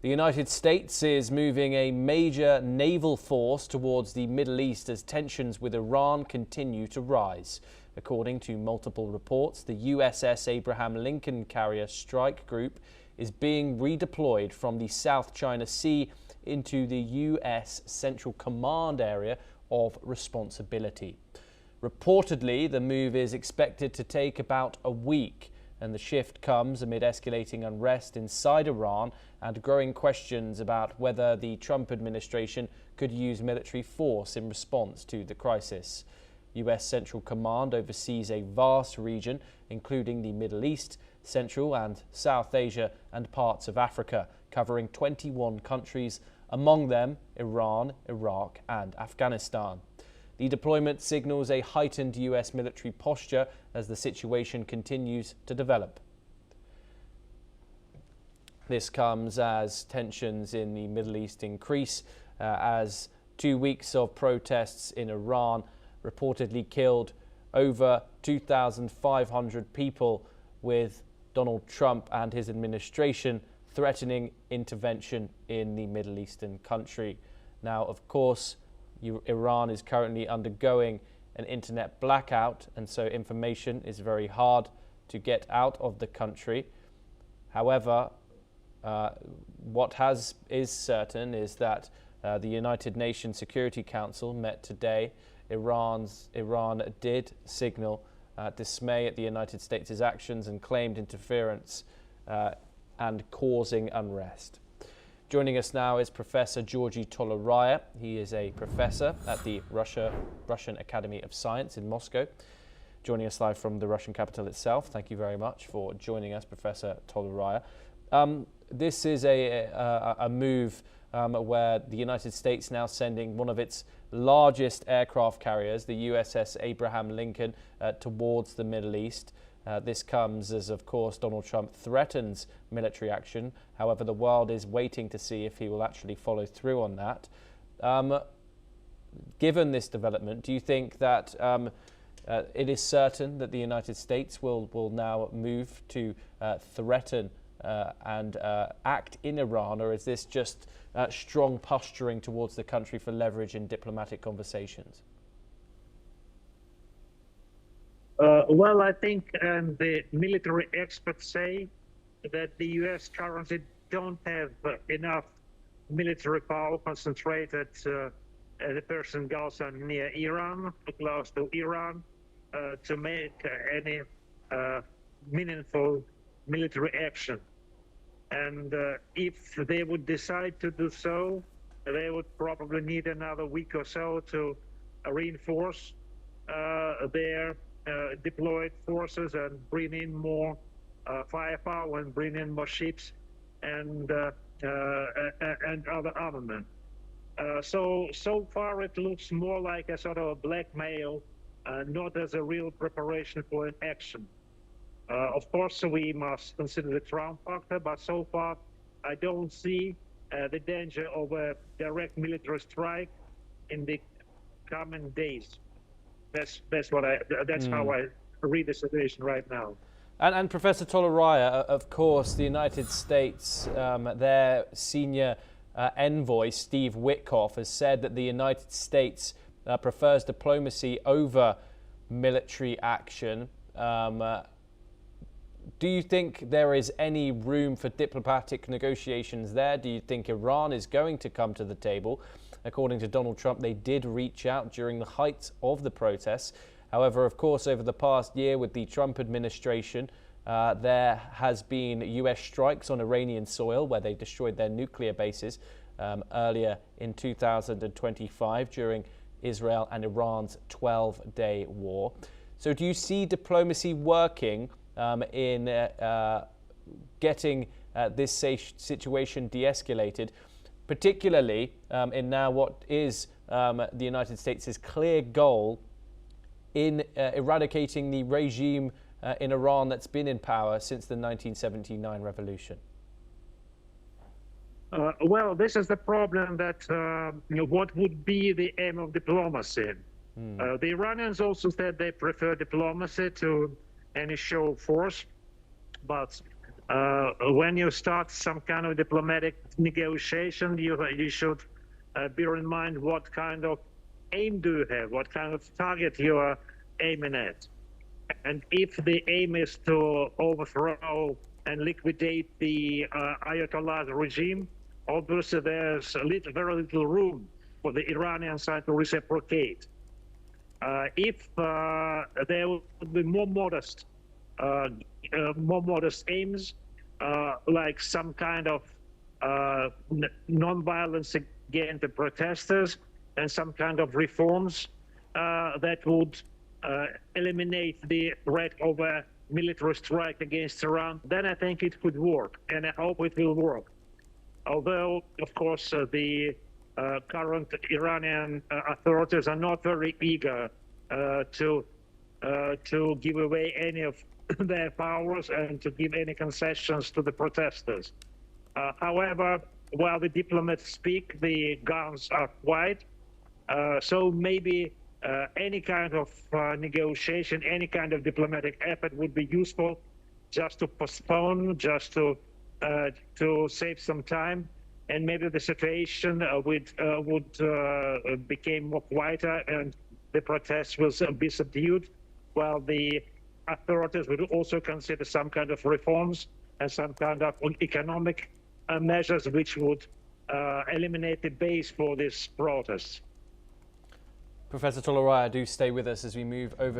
The United States is moving a major naval force towards the Middle East as tensions with Iran continue to rise. According to multiple reports, the USS Abraham Lincoln carrier strike group is being redeployed from the South China Sea into the U.S. Central Command area of responsibility. Reportedly, the move is expected to take about a week, and the shift comes amid escalating unrest inside Iran and growing questions about whether the Trump administration could use military force in response to the crisis. U.S. Central Command oversees a vast region, including the Middle East, Central and South Asia, and parts of Africa, covering 21 countries, among them Iran, Iraq, and Afghanistan. The deployment signals a heightened U.S. military posture as the situation continues to develop. This comes as tensions in the Middle East increase, as 2 weeks of protests in Iran reportedly killed over 2,500 people, with Donald Trump and his administration threatening intervention in the Middle Eastern country. Now, of course, Iran is currently undergoing an internet blackout, and so information is very hard to get out of the country. However, what is certain is that the United Nations Security Council met today. Iran did signal dismay at the United States' actions and claimed interference and causing unrest. Joining us now is Professor Georgy Toleraya. He is a professor at the Russian Academy of Science in Moscow. Joining us live from the Russian capital itself. Thank you very much for joining us, Professor Toleraya. This is a move where the United States now sending one of its largest aircraft carriers, the USS Abraham Lincoln, towards the Middle East. This comes as, of course, Donald Trump threatens military action. However, the world is waiting to see if he will actually follow through on that. Given this development, do you think that it is certain that the United States will now move to threaten and act in Iran, or is this just strong posturing towards the country for leverage in diplomatic conversations? Well, I think the military experts say that the U.S. currently don't have enough military power concentrated at the Persian Gulf and near Iran, close to Iran, to make any meaningful military action. And if they would decide to do so, they would probably need another week or so to reinforce their deployed forces and bring in more firepower and bring in more ships and other armament. So far it looks more like a sort of a blackmail, not as a real preparation for an action. Of course, we must consider the Trump factor, but so far I don't see the danger of a direct military strike in the coming days. That's how I read the situation right now. And Professor Toleraya, of course, the United States, their senior envoy, Steve Witkoff, has said that the United States prefers diplomacy over military action. Do you think there is any room for diplomatic negotiations there? Do you think Iran is going to come to the table? According to Donald Trump, they did reach out during the height of the protests. However, of course, over the past year with the Trump administration, there has been US strikes on Iranian soil where they destroyed their nuclear bases earlier in 2025 during Israel and Iran's 12-day war. So do you see diplomacy working in getting this situation de-escalated, particularly in now what is the United States' clear goal in eradicating the regime in Iran that's been in power since the 1979 revolution? Well, this is the problem that, what would be the aim of diplomacy? The Iranians also said they prefer diplomacy to any show of force, but when you start some kind of diplomatic negotiation, you should bear in mind what kind of aim do you have, what kind of target you are aiming at. And if the aim is to overthrow and liquidate the Ayatollah regime, obviously there's very little room for the Iranian side to reciprocate. If there would be more modest aims, like some kind of non-violence against the protesters and some kind of reforms that would eliminate the threat of a military strike against Iran, then I think it could work, and I hope it will work. Although, of course, the current Iranian authorities are not very eager to give away any of their powers and to give any concessions to the protesters. However, while the diplomats speak, the guns are quiet. So maybe any kind of negotiation, any kind of diplomatic effort would be useful, just to postpone, just to save some time, and maybe the situation would become more quieter and the protests will be subdued, while the authorities would also consider some kind of reforms and some kind of economic measures which would eliminate the base for these protests. Professor Toloraya, do stay with us as we move over